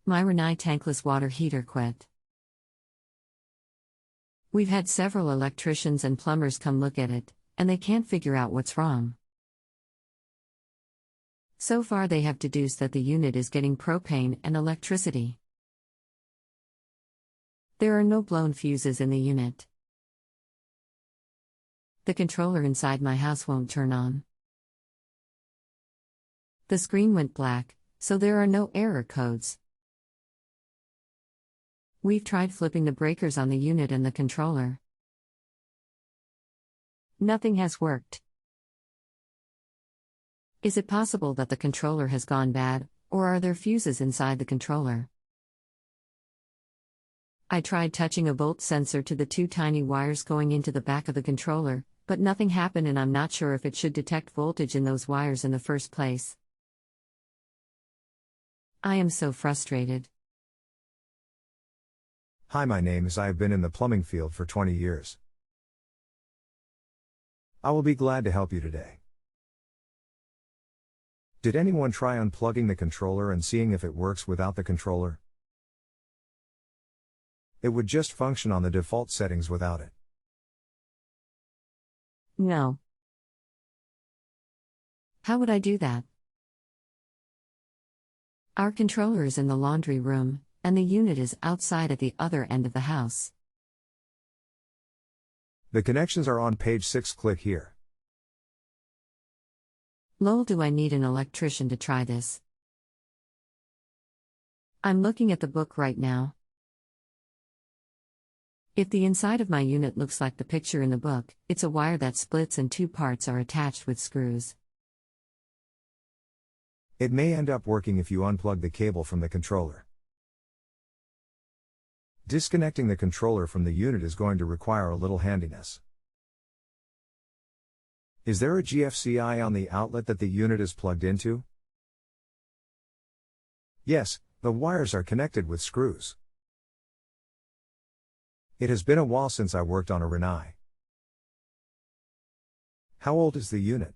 My Rinnai tankless water heater quit. We've had several electricians and plumbers come look at it, and they can't figure out what's wrong. So far they have deduced that the unit is getting propane and electricity. There are no blown fuses in the unit. The controller inside my house won't turn on. The screen went black, so there are no error codes. We've tried flipping the breakers on the unit and the controller. Nothing has worked. Is it possible that the controller has gone bad, or are there fuses inside the controller? I tried touching a volt sensor to the two tiny wires going into the back of the controller, but nothing happened, and I'm not sure if it should detect voltage in those wires in the first place. I am so frustrated. Hi, my name is. I have been in the plumbing field for 20 years. I will be glad to help you today. Did anyone try unplugging the controller and seeing if it works without the controller? It would just function on the default settings without it. No. How would I do that? Our controller is in the laundry room, and the unit is outside at the other end of the house. The connections are on page 6. Click here. Lol, do I need an electrician to try this? I'm looking at the book right now. If the inside of my unit looks like the picture in the book, it's a wire that splits and two parts are attached with screws. It may end up working if you unplug the cable from the controller. Disconnecting the controller from the unit is going to require a little handiness. Is there a GFCI on the outlet that the unit is plugged into? Yes, the wires are connected with screws. It has been a while since I worked on a Rinnai. How old is the unit?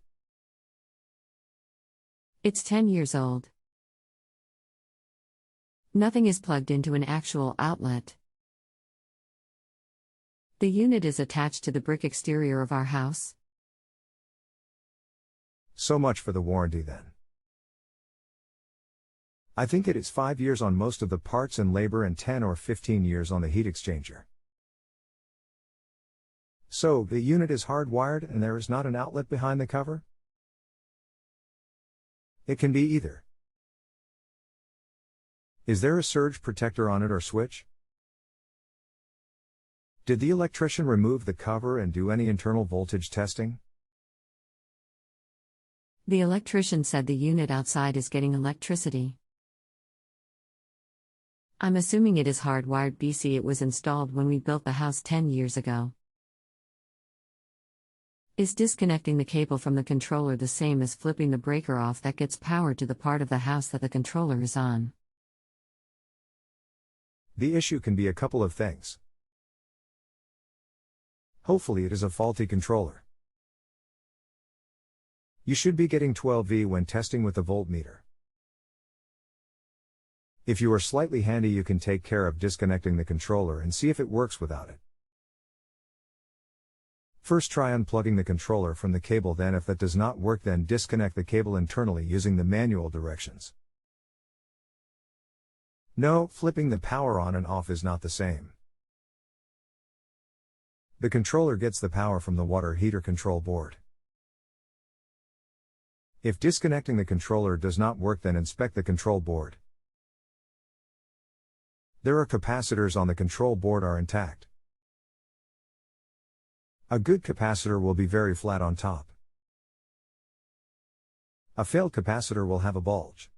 It's 10 years old. Nothing is plugged into an actual outlet. The unit is attached to the brick exterior of our house. So much for the warranty then. I think it is 5 years on most of the parts and labor and 10 or 15 years on the heat exchanger. So, the unit is hardwired and there is not an outlet behind the cover? It can be either. Is there a surge protector on it or switch? Did the electrician remove the cover and do any internal voltage testing? The electrician said the unit outside is getting electricity. I'm assuming it is hardwired BC. It was installed when we built the house 10 years ago. Is disconnecting the cable from the controller the same as flipping the breaker off that gets power to the part of the house that the controller is on? The issue can be a couple of things. Hopefully it is a faulty controller. You should be getting 12V when testing with the voltmeter. If you are slightly handy, you can take care of disconnecting the controller and see if it works without it. First try unplugging the controller from the cable, then if that does not work, then disconnect the cable internally using the manual directions. No, flipping the power on and off is not the same. The controller gets the power from the water heater control board. If disconnecting the controller does not work, then inspect the control board. There are capacitors on the control board are intact. A good capacitor will be very flat on top. A failed capacitor will have a bulge.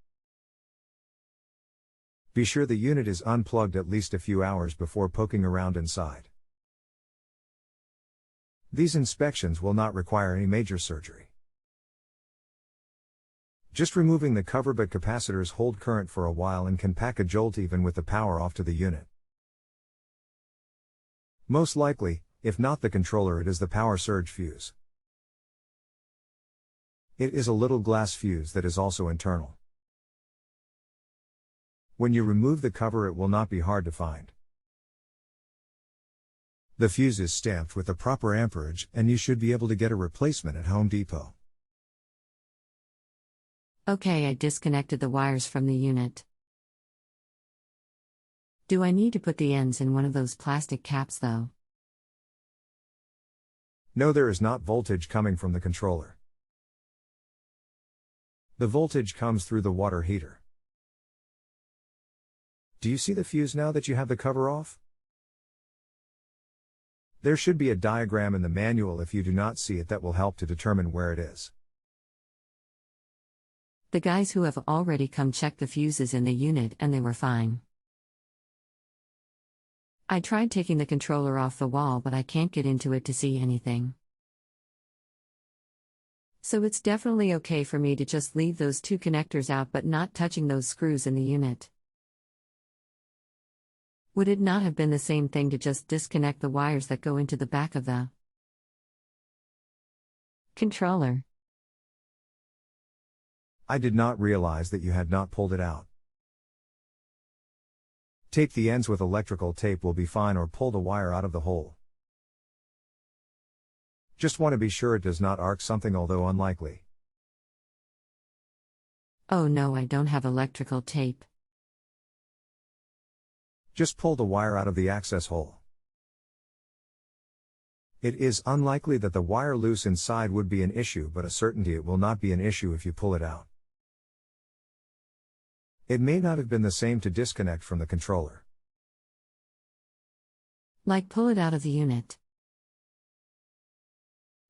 Be sure the unit is unplugged at least a few hours before poking around inside. These inspections will not require any major surgery. Just removing the cover, but capacitors hold current for a while and can pack a jolt even with the power off to the unit. Most likely, if not the controller, it is the power surge fuse. It is a little glass fuse that is also internal. When you remove the cover, it will not be hard to find. The fuse is stamped with the proper amperage, and you should be able to get a replacement at Home Depot. Okay, I disconnected the wires from the unit. Do I need to put the ends in one of those plastic caps though? No, there is not voltage coming from the controller. The voltage comes through the water heater. Do you see the fuse now that you have the cover off? There should be a diagram in the manual. If you do not see it, that will help to determine where it is. The guys who have already come checked the fuses in the unit and they were fine. I tried taking the controller off the wall, but I can't get into it to see anything. So it's definitely okay for me to just leave those two connectors out but not touching those screws in the unit. Would it not have been the same thing to just disconnect the wires that go into the back of the controller? I did not realize that you had not pulled it out. Tape the ends with electrical tape will be fine, or pull the wire out of the hole. Just want to be sure it does not arc something, although unlikely. Oh no, I don't have electrical tape. Just pull the wire out of the access hole. It is unlikely that the wire loose inside would be an issue, but a certainty it will not be an issue if you pull it out. It may not have been the same to disconnect from the controller. Like pull it out of the unit.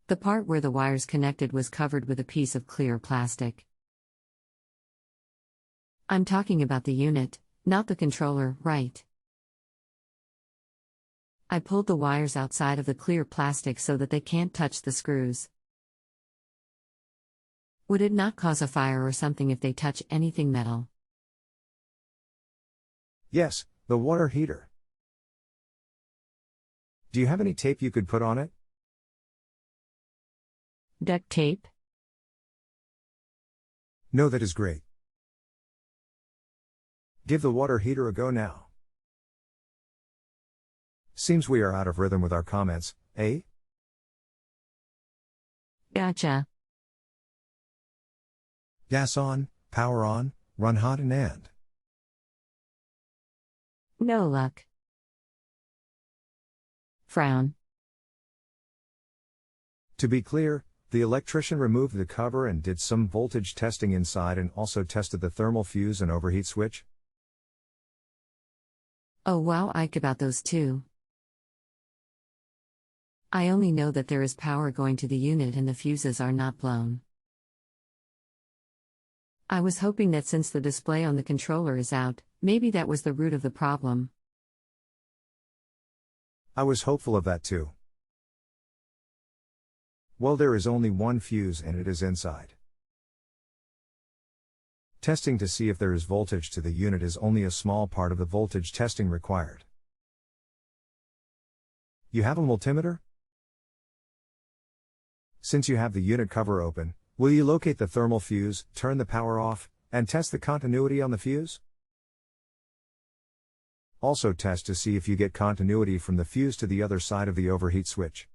The part where the wires connected was covered with a piece of clear plastic. I'm talking about the unit, not the controller, right? I pulled the wires outside of the clear plastic so that they can't touch the screws. Would it not cause a fire or something if they touch anything metal? Yes, the water heater. Do you have any tape you could put on it? Duct tape? No, that is great. Give the water heater a go now. Seems we are out of rhythm with our comments, eh? Gotcha. Gas on, power on, run hot and. No luck. Frown. To be clear, the electrician removed the cover and did some voltage testing inside, and also tested the thermal fuse and overheat switch. Oh wow, Ike, about those two. I only know that there is power going to the unit and the fuses are not blown. I was hoping that since the display on the controller is out, maybe that was the root of the problem. I was hopeful of that too. Well, there is only one fuse and it is inside. Testing to see if there is voltage to the unit is only a small part of the voltage testing required. You have a multimeter? Since you have the unit cover open, will you locate the thermal fuse, turn the power off, and test the continuity on the fuse? Also test to see if you get continuity from the fuse to the other side of the overheat switch.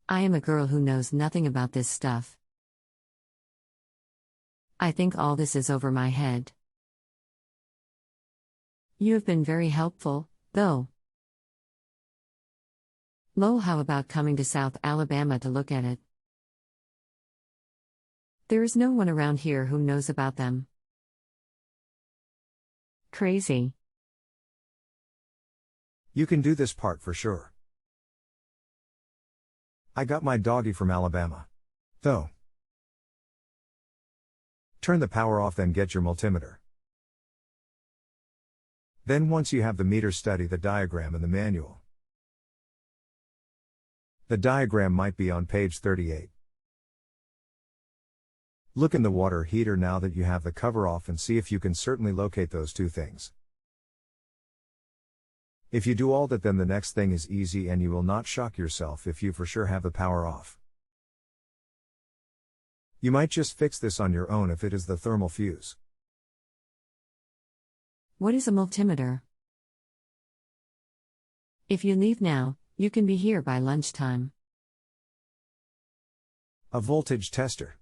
I am a girl who knows nothing about this stuff. I think all this is over my head. You have been very helpful, though. Lol, how about coming to South Alabama to look at it? There is no one around here who knows about them. Crazy. You can do this part for sure. I got my doggy from Alabama. Though. Turn the power off, then get your multimeter. Then once you have the meter, study the diagram in the manual. The diagram might be on page 38. Look in the water heater now that you have the cover off and see if you can certainly locate those two things. If you do all that, then the next thing is easy and you will not shock yourself if you for sure have the power off. You might just fix this on your own if it is the thermal fuse. What is a multimeter? If you leave now, you can be here by lunchtime. A voltage tester.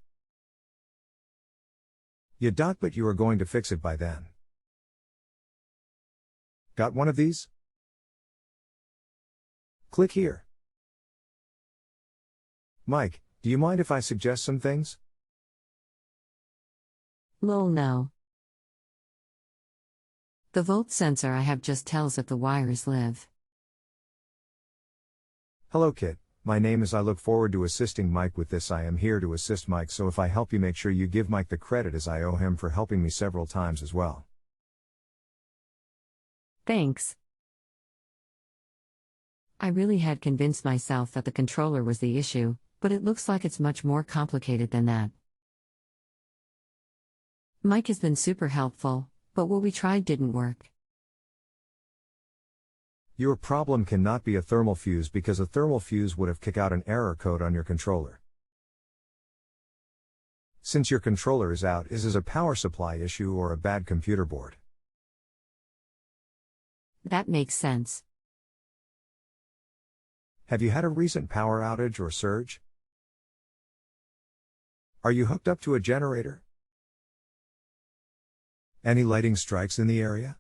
But you are going to fix it by then. Got one of these? Click here. Mike, do you mind if I suggest some things? Lol, no. The volt sensor I have just tells if the wires live. Hello Kit, my name is I look forward to assisting Mike with this. I am here to assist Mike, so if I help you, make sure you give Mike the credit, as I owe him for helping me several times as well. Thanks. I really had convinced myself that the controller was the issue, but it looks like it's much more complicated than that. Mike has been super helpful, but what we tried didn't work. Your problem cannot be a thermal fuse, because a thermal fuse would have kicked out an error code on your controller. Since your controller is out, is a power supply issue or a bad computer board. That makes sense. Have you had a recent power outage or surge? Are you hooked up to a generator? Any lightning strikes in the area?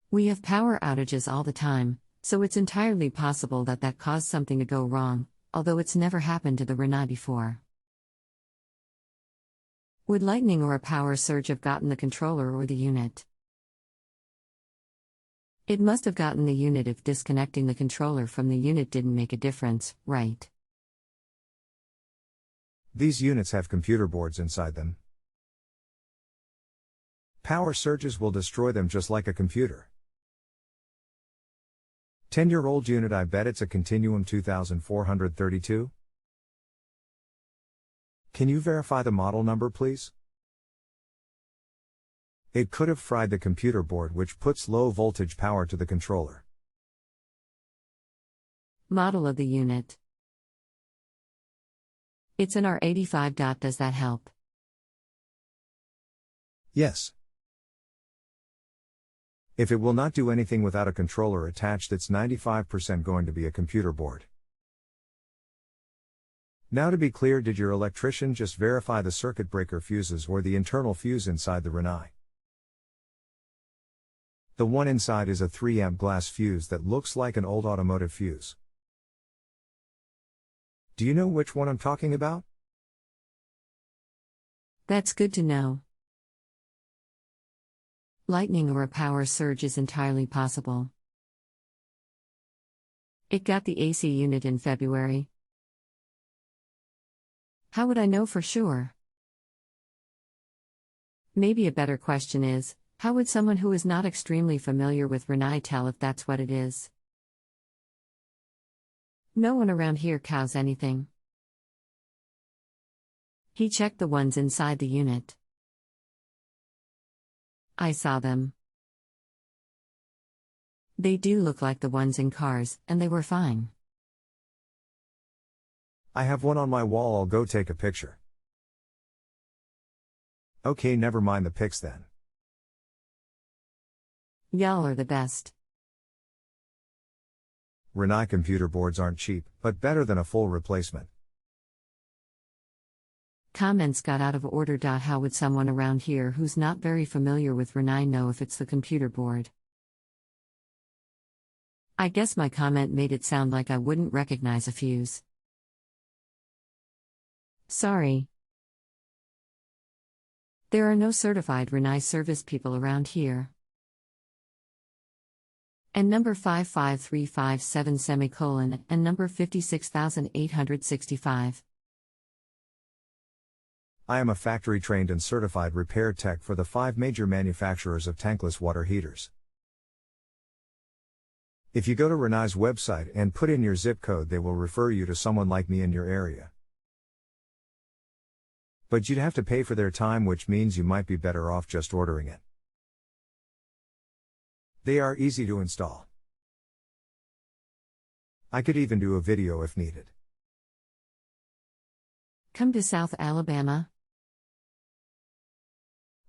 We have power outages all the time, so it's entirely possible that that caused something to go wrong, although it's never happened to the Rinnai before. Would lightning or a power surge have gotten the controller or the unit? It must have gotten the unit if disconnecting the controller from the unit didn't make a difference, right? These units have computer boards inside them. Power surges will destroy them just like a computer. 10-year-old unit, I bet it's a Continuum 2432. Can you verify the model number, please? It could have fried the computer board, which puts low voltage power to the controller. Model of the unit. It's an R85. Does that help? Yes. If it will not do anything without a controller attached, it's 95% going to be a computer board. Now, to be clear, did your electrician just verify the circuit breaker fuses or the internal fuse inside the Rinnai? The one inside is a 3 amp glass fuse that looks like an old automotive fuse. Do you know which one I'm talking about? That's good to know. Lightning or a power surge is entirely possible. It got the AC unit in February. How would I know for sure? Maybe a better question is, how would someone who is not extremely familiar with Rinnai tell if that's what it is? No one around here cows anything. He checked the ones inside the unit. I saw them. They do look like the ones in cars, and they were fine. I have one on my wall, I'll go take a picture. Okay, never mind the pics then. Y'all are the best. Rinnai computer boards aren't cheap, but better than a full replacement. Comments got out of order. How would someone around here who's not very familiar with Rinnai know if it's the computer board? I guess my comment made it sound like I wouldn't recognize a fuse. Sorry. There are no certified Rinnai service people around here. And number 55357 and number 56865. I am a factory-trained and certified repair tech for the 5 major manufacturers of tankless water heaters. If you go to Rinnai's website and put in your zip code, they will refer you to someone like me in your area. But you'd have to pay for their time, which means you might be better off just ordering it. They are easy to install. I could even do a video if needed. Come to South Alabama?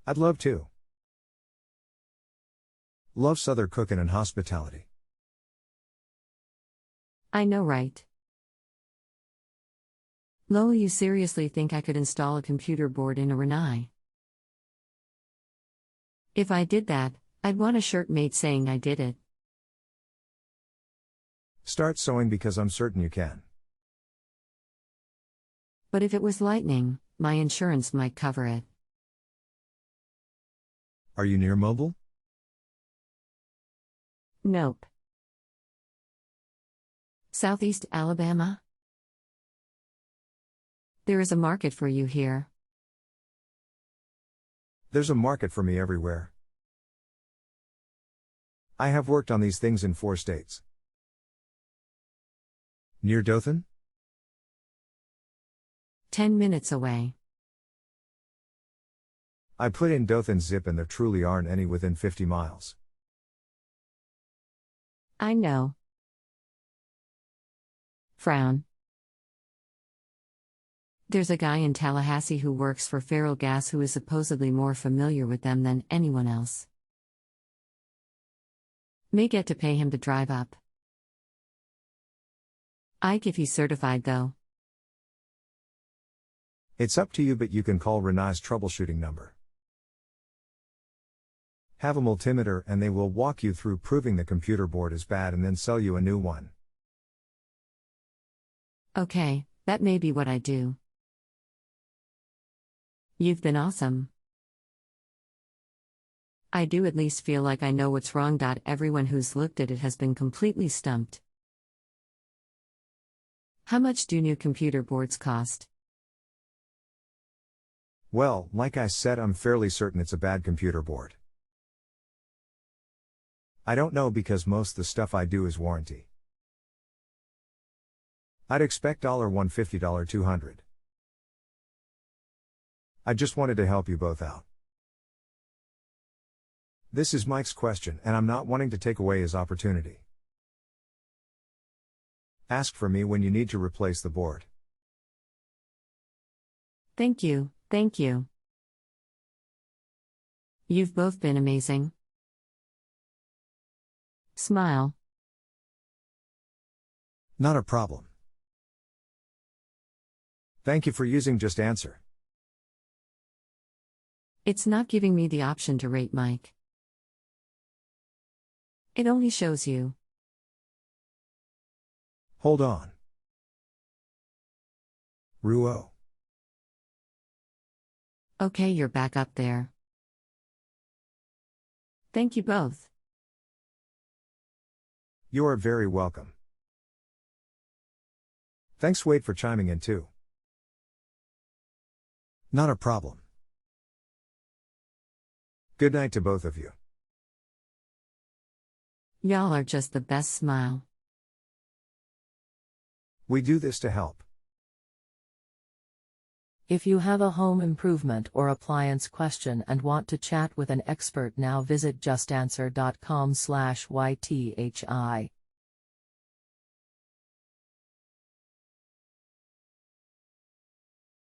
I'd love to. Love Southern cooking and hospitality. I know, right? Lol, you seriously think I could install a computer board in a Rinnai? If I did that, I'd want a shirt made saying I did it. Start sewing because I'm certain you can. But if it was lightning, my insurance might cover it. Are you near mobile? Nope. Southeast Alabama? There is a market for you here. There's a market for me everywhere. I have worked on these things in 4 states. Near Dothan? 10 minutes away. I put in Dothan zip and there truly aren't any within 50 miles. I know. Frown. There's a guy in Tallahassee who works for Feral Gas who is supposedly more familiar with them than anyone else. May get to pay him to drive up. Ike if he's certified though. It's up to you, but you can call Rinnai's troubleshooting number. Have a multimeter and they will walk you through proving the computer board is bad and then sell you a new one. Okay, that may be what I do. You've been awesome. I do at least feel like I know what's wrong. Everyone who's looked at it has been completely stumped. How much do new computer boards cost? Well, like I said, I'm fairly certain it's a bad computer board. I don't know because most the stuff I do is warranty. I'd expect $150, $200. I just wanted to help you both out. This is Mike's question and I'm not wanting to take away his opportunity. Ask for me when you need to replace the board. Thank you, thank you. You've both been amazing. Smile. Not a problem. Thank you for using JustAnswer. It's not giving me the option to rate Mike. It only shows you. Hold on. Ruo. Okay, you're back up there. Thank you both. You are very welcome. Thanks, Wade, for chiming in too. Not a problem. Good night to both of you. Y'all are just the best. Smile. We do this to help. If you have a home improvement or appliance question and want to chat with an expert now, visit justanswer.com/YTHI.